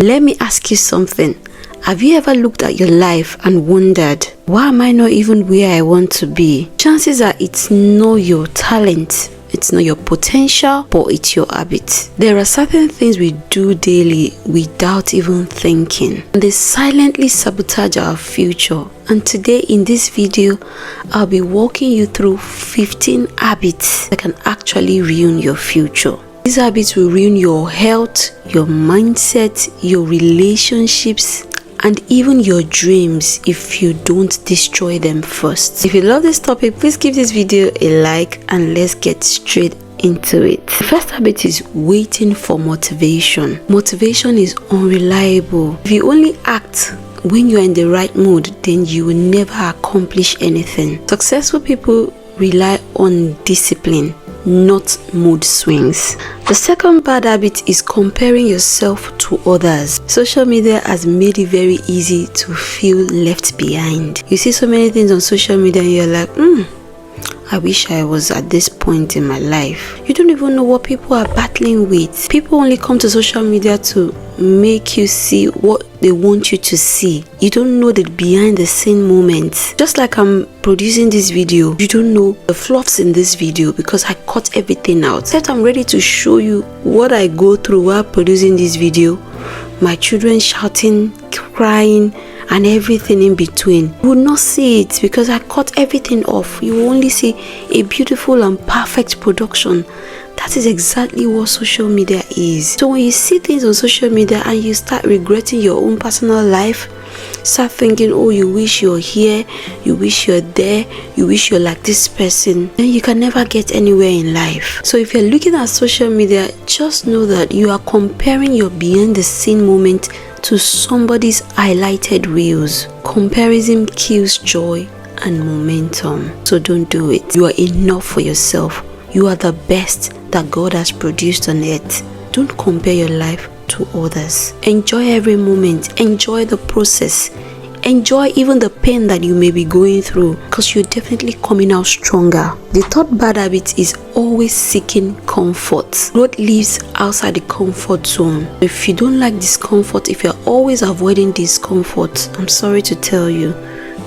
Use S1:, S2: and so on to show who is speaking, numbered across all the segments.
S1: Let me ask you something. Have you ever looked at your life and wondered, why am I not even where I want to be? Chances are it's not your talent, it's not your potential, but it's your habit. There are certain things we do daily without even thinking, and they silently sabotage our future. And today in this video, I'll be walking you through 15 habits that can actually ruin your future. These habits will ruin your health, your mindset, your relationships, and even your dreams if you don't destroy them first. If you love this topic, please give this video a like and let's get straight into it. The first habit is waiting for motivation. Motivation is unreliable. If you only act when you're in the right mood, then you will never accomplish anything. Successful people rely on discipline, not mood swings. The second bad habit is comparing yourself to others. Social media has made it very easy to feel left behind. You see so many things on social media and you're like, I wish I was at this point in my life. You don't even know what people are battling with. People only come to social media to make you see what they want you to see. You don't know the behind the scene moments. Just like I'm producing this video, you don't know the fluffs in this video because I cut everything out. Except I'm ready to show you what I go through while producing this video. My children shouting, crying, and everything in between. You will not see it because I cut everything off. You will only see a beautiful and perfect production. That is exactly what social media is. So when you see things on social media and you start regretting your own personal life, start thinking, oh, you wish you're here, you wish you're there, you wish you're like this person, then you can never get anywhere in life. So if you're looking at social media, just know that you are comparing your behind the scene moment to somebody's highlighted reels. Comparison kills joy and momentum. So don't do it. You are enough for yourself. You are the best that God has produced on earth. Don't compare your life to others. Enjoy every moment. Enjoy the process. Enjoy even the pain that you may be going through, because you're definitely coming out stronger. The third bad habit is always seeking comfort. Growth lives outside the comfort zone. If you don't like discomfort, if you're always avoiding discomfort, I'm sorry to tell you,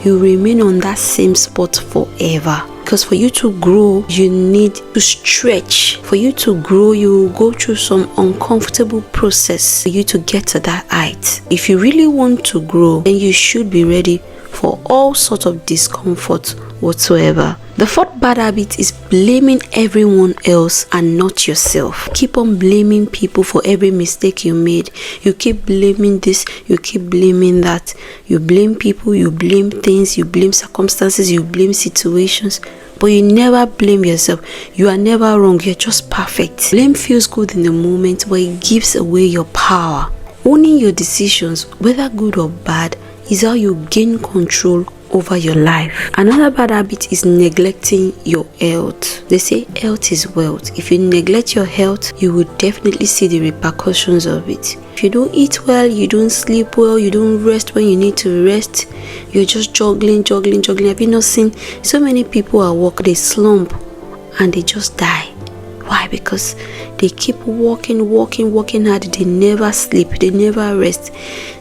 S1: you remain on that same spot forever. Because for you to grow, you need to stretch. For you to grow, you will go through some uncomfortable process for you to get to that height. If you really want to grow, then you should be ready for all sorts of discomfort whatsoever. The fourth bad habit is blaming everyone else and not yourself. Keep on blaming people for every mistake you made. You keep blaming this, you keep blaming that. You blame people, you blame things, you blame circumstances, you blame situations. But you never blame yourself. You are never wrong, you're just perfect. Blame feels good in the moment, but it gives away your power. Owning your decisions, whether good or bad, is how you gain control over your life. Another bad habit is neglecting your health. They say health is wealth. If you neglect your health, you will definitely see the repercussions of it. If you don't eat well, you don't sleep well, you don't rest when you need to rest, you're just juggling. Have you not seen so many people at work, they slump and they just die? Why? Because they keep working hard. They never sleep, they never rest.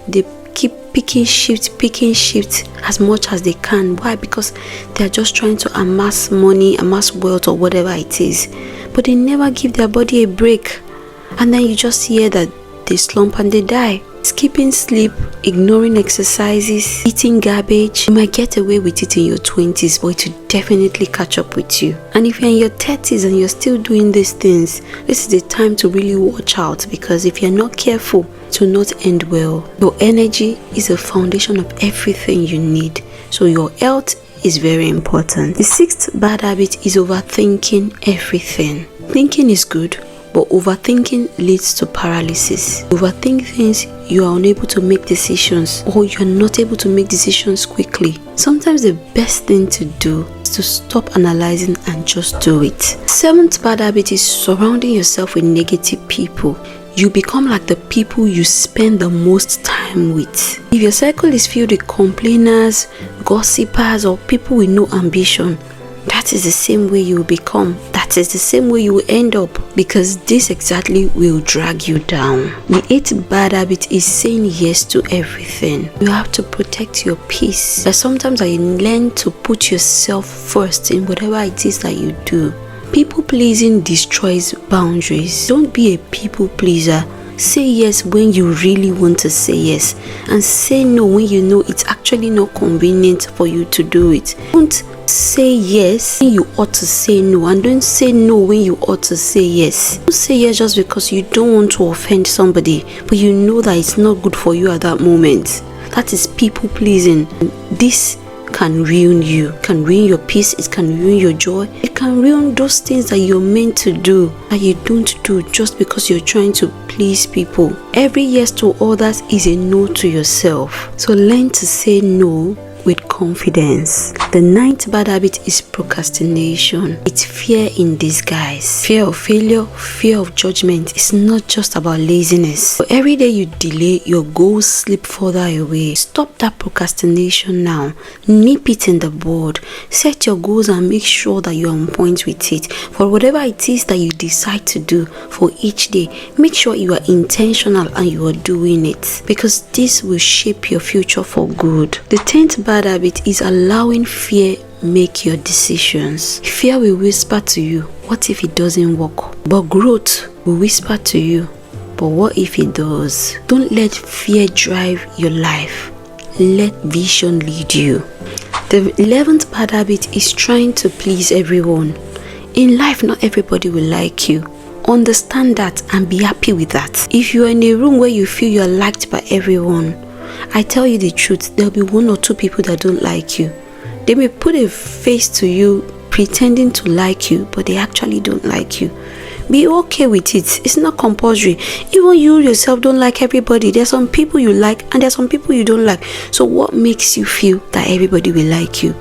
S1: They keep picking shift as much as they can. Why? Because they're just trying to amass money, amass wealth, or whatever it is, but they never give their body a break. And then you just hear that they slump and they die. Skipping sleep, ignoring exercises, eating garbage. You might get away with it in your 20s, but it will definitely catch up with you. And if you're in your 30s and you're still doing these things, this is the time to really watch out, because if you're not careful, it will not end well. Your energy is the foundation of everything you need. So your health is very important. The sixth bad habit is overthinking everything. Thinking is good, but overthinking leads to paralysis. Overthink things, you are unable to make decisions, or you're not able to make decisions quickly. Sometimes the best thing to do is to stop analyzing and just do it. Seventh bad habit is surrounding yourself with negative people. You become like the people you spend the most time with. If your circle is filled with complainers, gossipers, or people with no ambition, that that is the same way you will become. That is the same way you will end up, because this exactly will drag you down. The eighth bad habit is saying yes to everything. You have to protect your peace. But sometimes I learn to put yourself first in whatever it is that you do. People pleasing destroys boundaries. Don't be a people pleaser. Say yes when you really want to say yes, and say no when you know it's actually not convenient for you to do it. Don't say yes when you ought to say no, and don't say no when you ought to say yes. Don't say yes just because you don't want to offend somebody, but you know that it's not good for you at that moment. That is people pleasing. This can ruin you, can ruin your peace, it can ruin your joy, it can ruin those things that you're meant to do that you don't do just because you're trying to please people. Every yes to others is a no to yourself. So learn to say no with confidence. The ninth bad habit is procrastination. It's fear in disguise. Fear of failure, fear of judgment. It's not just about laziness. So every day you delay, your goals slip further away. Stop that procrastination now. Nip it in the bud. Set your goals and make sure that you're on point with it. For whatever it is that you decide to do for each day, make sure you are intentional and you are doing it, because this will shape your future for good. The 10th bad habit is allowing fear make your decisions. Fear will whisper to you, what if it doesn't work? But growth will whisper to you, but what if it does? Don't let fear drive your life. Let vision lead you. The 11th bad habit is trying to please everyone. In life, not everybody will like you. Understand that and be happy with that. If you are in a room where you feel you're liked by everyone, I tell you the truth, there'll be one or two people that don't like you. They may put a face to you pretending to like you, but they actually don't like you. Be okay with it. It's not compulsory. Even you yourself don't like everybody. There's some people you like and there's some people you don't like. So what makes you feel that everybody will like you?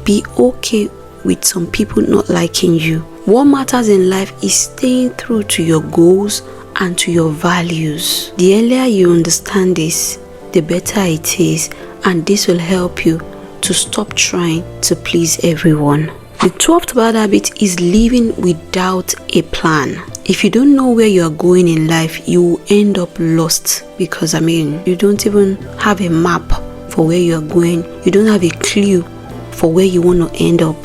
S1: Be okay with some people not liking you. What matters in life is staying true to your goals and to your values. The earlier you understand this, the better it is, and this will help you to stop trying to please everyone. The 12th bad habit is living without a plan. If you don't know where you are going in life, you will end up lost, because you don't even have a map for where you are going. You don't have a clue for where you want to end up.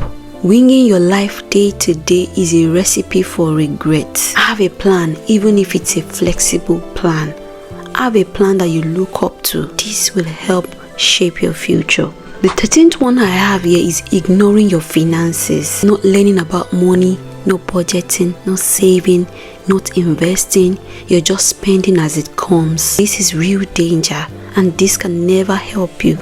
S1: Winging your life day to day is a recipe for regret. Have a plan, even if it's a flexible plan. Have a plan that you look up to. This will help shape your future. The 13th one I have here is ignoring your finances. Not learning about money, not budgeting, not saving, not investing. You're just spending as it comes. This is real danger, and this can never help you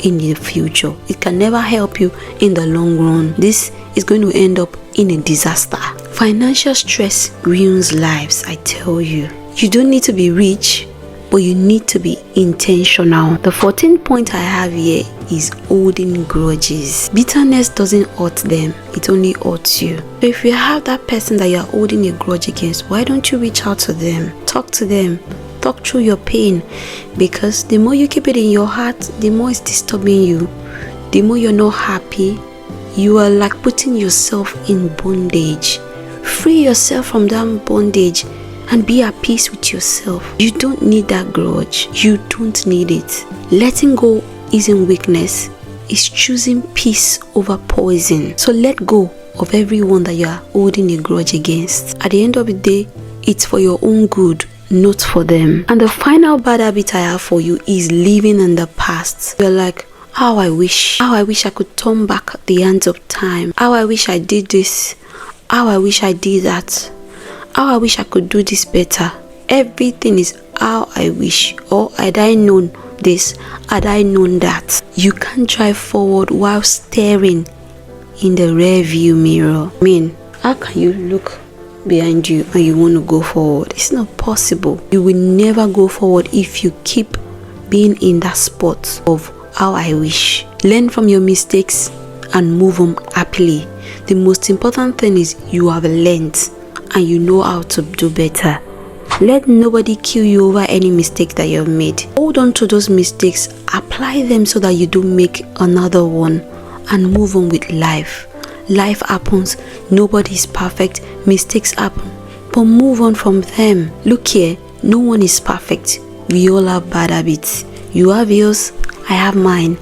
S1: in the future. It can never help you in the long run. This is going to end up in a disaster. Financial stress ruins lives, I tell you. You don't need to be rich, but you need to be intentional. The 14th point I have here is holding grudges. Bitterness doesn't hurt them, it only hurts you. So if you have that person that you're holding a grudge against, why don't you reach out to them? Talk to them. Talk through your pain, because the more you keep it in your heart, the more it's disturbing you. The more you're not happy, you are like putting yourself in bondage. Free yourself from that bondage and be at peace with yourself. You don't need that grudge. You don't need it. Letting go isn't weakness. It's choosing peace over poison. So let go of everyone that you are holding a grudge against. At the end of the day, it's for your own good, not for them. And the final bad habit I have for you is living in the past. You're like, how I wish I could turn back the hands of time. How I wish I did this. How I wish I did that. How I wish I could do this better. Everything is how I wish, or had I known this, had I known that. You can't drive forward while staring in the rear view mirror. How can you look behind you and you want to go forward? It's not possible. You will never go forward if you keep being in that spot of how I wish. Learn from your mistakes and move on happily. The most important thing is you have learned and you know how to do better. Let nobody kill you over any mistake that you've made. Hold on to those mistakes, apply them so that you don't make another one, and move on with life. Life happens. Nobody is perfect. Mistakes happen. But move on from them. Look here, no one is perfect. We all have bad habits. You have yours, I have mine,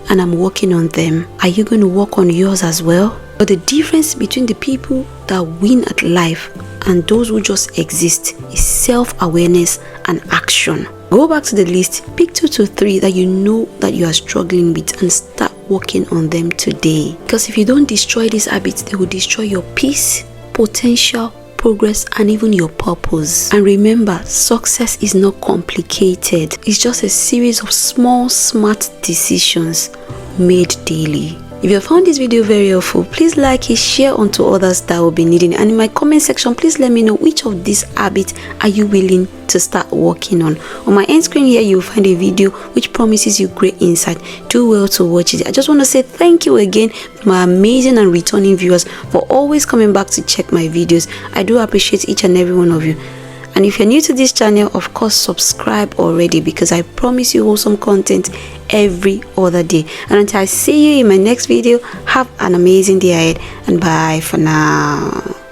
S1: and I'm working on them. Are you going to work on yours as well? But the difference between the people that win at life and those who just exist is self-awareness and action. Go back to the list, pick 2 to 3 that you know that you are struggling with and start working on them today. Because if you don't destroy these habits, they will destroy your peace, potential, progress, and even your purpose. And remember, success is not complicated. It's just a series of small, smart decisions made daily. If you found this video very helpful, please like it, share onto others that will be needing it. And in my comment section, please let me know which of these habits are you willing to start working on. On my end screen here, you'll find a video which promises you great insight. Do well to watch it. I just want to say thank you again to my amazing and returning viewers for always coming back to check my videos. I do appreciate each and every one of you. And if you're new to this channel, of course subscribe already, because I promise you wholesome content every other day. And until I see you in my next video, have an amazing day ahead, and bye for now.